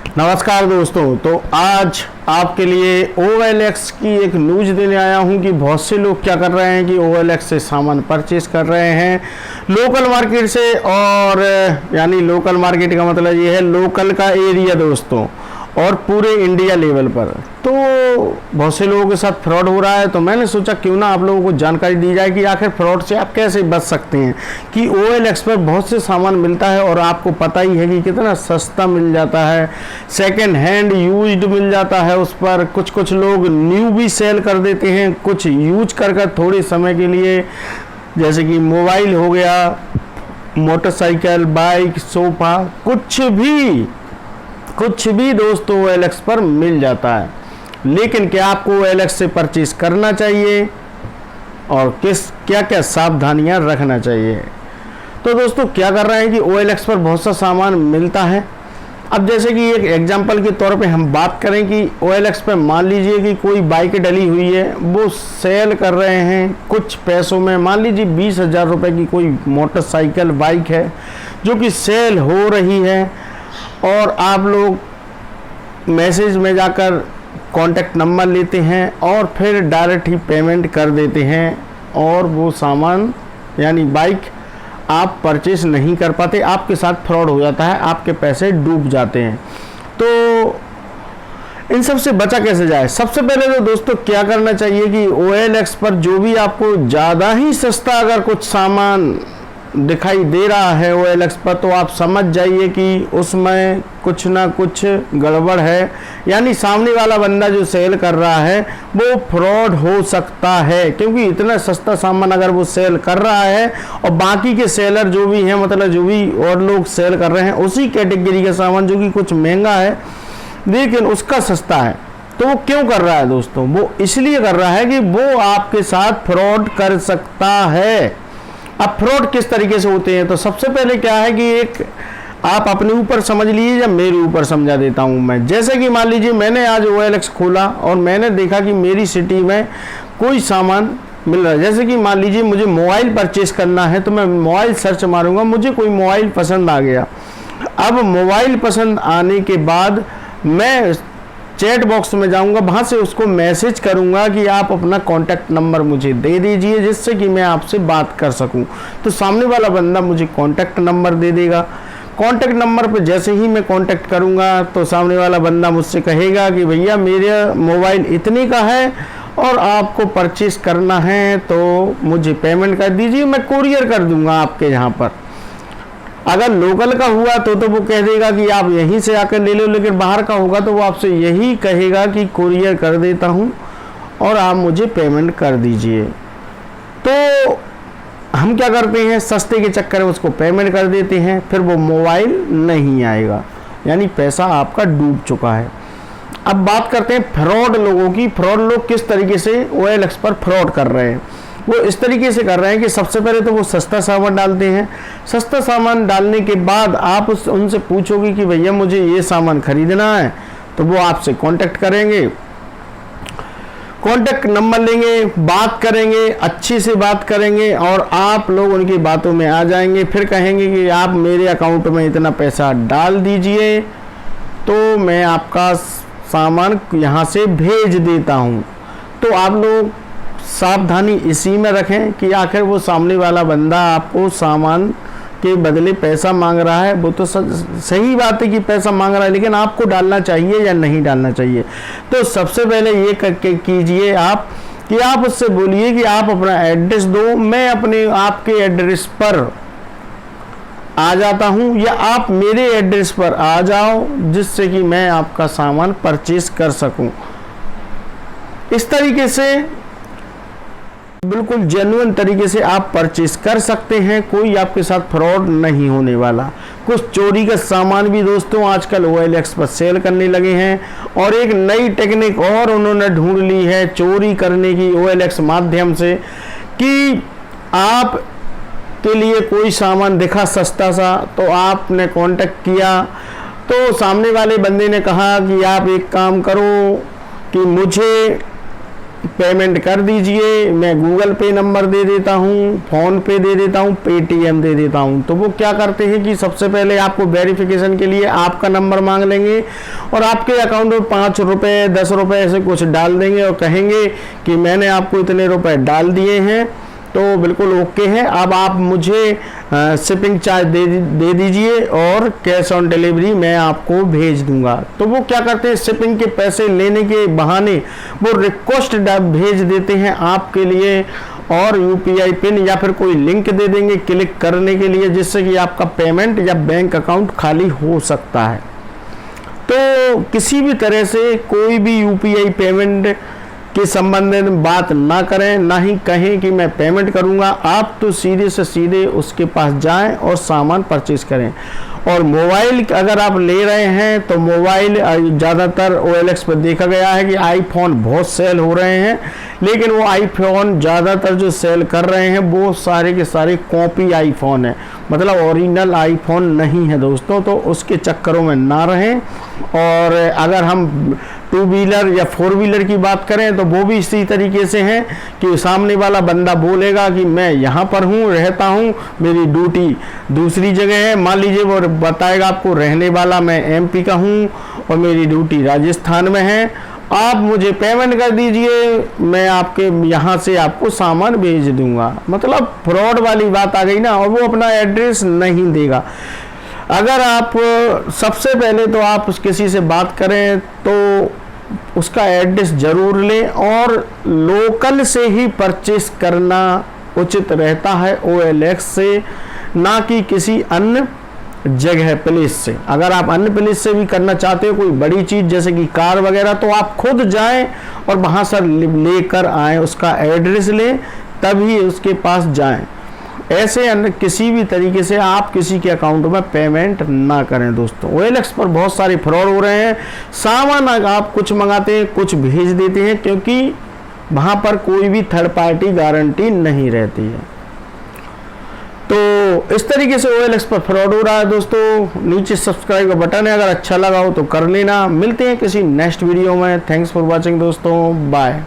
नमस्कार दोस्तों। तो आज आपके लिए OLX की एक न्यूज़ देने आया हूं कि बहुत से लोग क्या कर रहे हैं कि OLX से सामान परचेस कर रहे हैं लोकल मार्केट से। और यानी लोकल मार्केट का मतलब ये है लोकल का एरिया दोस्तों, और पूरे इंडिया लेवल पर। तो बहुत से लोगों के साथ फ्रॉड हो रहा है, तो मैंने सोचा क्यों ना आप लोगों को जानकारी दी जाए कि आखिर फ्रॉड से आप कैसे बच सकते हैं। कि OLX पर बहुत से सामान मिलता है और आपको पता ही है कि कितना सस्ता मिल जाता है, सेकेंड हैंड यूज्ड मिल जाता है उस पर। कुछ लोग न्यू भी सेल कर देते हैं, कुछ यूज कर थोड़े समय के लिए, जैसे कि मोबाइल हो गया, मोटरसाइकिल, बाइक, सोफा, कुछ भी दोस्तों OLX पर मिल जाता है। लेकिन क्या आपको OLX से परचेज करना चाहिए और क्या क्या सावधानियां रखना चाहिए। तो दोस्तों क्या कर रहे हैं कि OLX पर बहुत सा सामान मिलता है। अब जैसे कि एक एग्जांपल के तौर पे हम बात करें कि OLX पर मान लीजिए कि कोई बाइक डली हुई है, वो सेल कर रहे हैं कुछ पैसों में। मान लीजिए 20,000 रुपये की कोई मोटरसाइकिल बाइक है जो कि सेल हो रही है, और आप लोग मैसेज में जाकर कॉन्टैक्ट नंबर लेते हैं और फिर डायरेक्ट ही पेमेंट कर देते हैं, और वो सामान यानी बाइक आप परचेस नहीं कर पाते, आपके साथ फ्रॉड हो जाता है, आपके पैसे डूब जाते हैं। तो इन सब से बचा कैसे जाए। सबसे पहले तो दोस्तों क्या करना चाहिए कि OLX पर जो भी आपको ज़्यादा ही सस्ता अगर कुछ सामान दिखाई दे रहा है OLX पर, तो आप समझ जाइए कि उसमें कुछ ना कुछ गड़बड़ है। यानी सामने वाला बंदा जो सेल कर रहा है वो फ्रॉड हो सकता है, क्योंकि इतना सस्ता सामान अगर वो सेल कर रहा है और बाकी के सेलर जो भी हैं, मतलब जो भी और लोग सेल कर रहे हैं उसी कैटेगरी का सामान जो कि कुछ महंगा है लेकिन उसका सस्ता है, तो वो क्यों कर रहा है दोस्तों? वो इसलिए कर रहा है कि वो आपके साथ फ्रॉड कर सकता है। अब फ्रॉड किस तरीके से होते हैं, तो सबसे पहले क्या है कि एक आप अपने ऊपर समझ लीजिए या मेरे ऊपर समझा देता हूं मैं। जैसे कि मान लीजिए मैंने आज OLX खोला और मैंने देखा कि मेरी सिटी में कोई सामान मिल रहा है। जैसे कि मान लीजिए मुझे मोबाइल परचेस करना है, तो मैं मोबाइल सर्च मारूंगा, मुझे कोई मोबाइल पसंद आ गया। अब मोबाइल पसंद आने के बाद मैं चैट बॉक्स में जाऊंगा, वहाँ से उसको मैसेज करूंगा कि आप अपना कॉन्टैक्ट नंबर मुझे दे दीजिए जिससे कि मैं आपसे बात कर सकूं। तो सामने वाला बंदा मुझे कॉन्टैक्ट नंबर दे देगा। कॉन्टैक्ट नंबर पे जैसे ही मैं कॉन्टैक्ट करूंगा तो सामने वाला बंदा मुझसे कहेगा कि भैया मेरा मोबाइल इतने का है और आपको परचेस करना है, तो मुझे पेमेंट कर दीजिए, मैं कुरियर कर दूंगा आपके यहाँ पर। अगर लोकल का हुआ तो वो कह देगा कि आप यहीं से आकर ले लो, लेकिन बाहर का होगा तो वो आपसे यही कहेगा कि कुरियर कर देता हूं और आप मुझे पेमेंट कर दीजिए। तो हम क्या करते हैं, सस्ते के चक्कर में उसको पेमेंट कर देते हैं, फिर वो मोबाइल नहीं आएगा, यानी पैसा आपका डूब चुका है। अब बात करते हैं फ्रॉड लोगों की। फ्रॉड लोग किस तरीके से OLX पर फ्रॉड कर रहे हैं। वो इस तरीके से कर रहे हैं कि सबसे पहले तो वो सस्ता सामान डालते हैं। सस्ता सामान डालने के बाद आप उनसे पूछोगे कि भैया मुझे ये सामान खरीदना है, तो वो आपसे कांटेक्ट करेंगे, कांटेक्ट नंबर लेंगे, बात करेंगे, अच्छे से बात करेंगे और आप लोग उनकी बातों में आ जाएंगे। फिर कहेंगे कि आप मेरे अकाउंट में इतना पैसा डाल दीजिए तो मैं आपका सामान यहाँ से भेज देता हूँ। तो आप लोग सावधानी इसी में रखें कि आखिर वो सामने वाला बंदा आपको सामान के बदले पैसा मांग रहा है, वो तो सही बात है कि पैसा मांग रहा है, लेकिन आपको डालना चाहिए या नहीं डालना चाहिए। तो सबसे पहले ये करके कीजिए आप कि आप उससे बोलिए कि आप अपना एड्रेस दो, मैं अपने आपके एड्रेस पर आ जाता हूं, या आप मेरे एड्रेस पर आ जाओ जिससे कि मैं आपका सामान परचेस कर सकूं। इस तरीके से बिल्कुल जेन्युइन तरीके से आप परचेस कर सकते हैं, कोई आपके साथ फ्रॉड नहीं होने वाला। कुछ चोरी का सामान भी दोस्तों आजकल OLX पर सेल करने लगे हैं, और एक नई टेक्निक और उन्होंने ढूंढ ली है चोरी करने की OLX माध्यम से, कि आप के लिए कोई सामान दिखा सस्ता सा, तो आपने कांटेक्ट किया, तो सामने वाले बंदे ने कहा कि आप एक काम करो कि मुझे पेमेंट कर दीजिए, मैं गूगल पे नंबर दे देता हूँ, फ़ोन पे दे देता हूँ, पेटीएम दे देता हूँ। तो वो क्या करते हैं कि सबसे पहले आपको वेरिफिकेशन के लिए आपका नंबर मांग लेंगे और आपके अकाउंट में 5 रुपये 10 रुपये ऐसे कुछ डाल देंगे और कहेंगे कि मैंने आपको इतने रुपए डाल दिए हैं, तो बिल्कुल ओके है। अब आप मुझे शिपिंग चार्ज दे दीजिए और कैश ऑन डिलीवरी मैं आपको भेज दूंगा। तो वो क्या करते हैं, शिपिंग के पैसे लेने के बहाने वो रिक्वेस्ट भेज देते हैं आपके लिए और यूपीआई पिन या फिर कोई लिंक दे देंगे क्लिक करने के लिए, जिससे कि आपका पेमेंट या बैंक अकाउंट खाली हो सकता है। तो किसी भी तरह से कोई भी यूपीआई पेमेंट के संबंध में बात ना करें, ना ही कहें कि मैं पेमेंट करूंगा। आप तो सीधे से सीधे उसके पास जाएं और सामान परचेज करें। और मोबाइल अगर आप ले रहे हैं तो मोबाइल ज़्यादातर OLX पर देखा गया है कि आईफोन बहुत सेल हो रहे हैं, लेकिन वो आईफोन ज़्यादातर जो सेल कर रहे हैं वो सारे के सारे कॉपी आईफोन है, मतलब ओरिजिनल आईफोन नहीं है दोस्तों। तो उसके चक्करों में ना रहें। और अगर हम 2 व्हीलर या 4 व्हीलर की बात करें तो वो भी इसी तरीके से हैं कि सामने वाला बंदा बोलेगा कि मैं यहाँ पर हूँ, रहता हूँ, मेरी ड्यूटी दूसरी जगह है। मान लीजिए वो बताएगा आपको रहने वाला मैं MP का हूँ और मेरी ड्यूटी राजस्थान में है, आप मुझे पेमेंट कर दीजिए, मैं आपके यहाँ से आपको सामान भेज दूंगा। मतलब फ्रॉड वाली बात आ गई ना, और वो अपना एड्रेस नहीं देगा। अगर आप सबसे पहले तो आप किसी से बात करें तो उसका एड्रेस जरूर लें और लोकल से ही परचेस करना उचित रहता है OLX से, ना कि किसी अन्य जगह प्लेस से। अगर आप अन्य प्लेस से भी करना चाहते हो कोई बड़ी चीज़ जैसे कि कार वगैरह, तो आप खुद जाएं और वहाँ से लेकर आएँ, उसका एड्रेस लें तभी उसके पास जाएं। ऐसे अन्य किसी भी तरीके से आप किसी के अकाउंट में पेमेंट ना करें दोस्तों। OLX पर बहुत सारे फ्रॉड हो रहे हैं। सामान आप कुछ मंगाते हैं, कुछ भेज देते हैं, क्योंकि वहाँ पर कोई भी थर्ड पार्टी गारंटी नहीं रहती है। तो इस तरीके से OLX पर फ्रॉड हो रहा है दोस्तों। नीचे सब्सक्राइब का बटन है, अगर अच्छा लगा हो तो कर लेना। मिलते हैं किसी नेक्स्ट वीडियो में। थैंक्स फॉर वॉचिंग दोस्तों, बाय।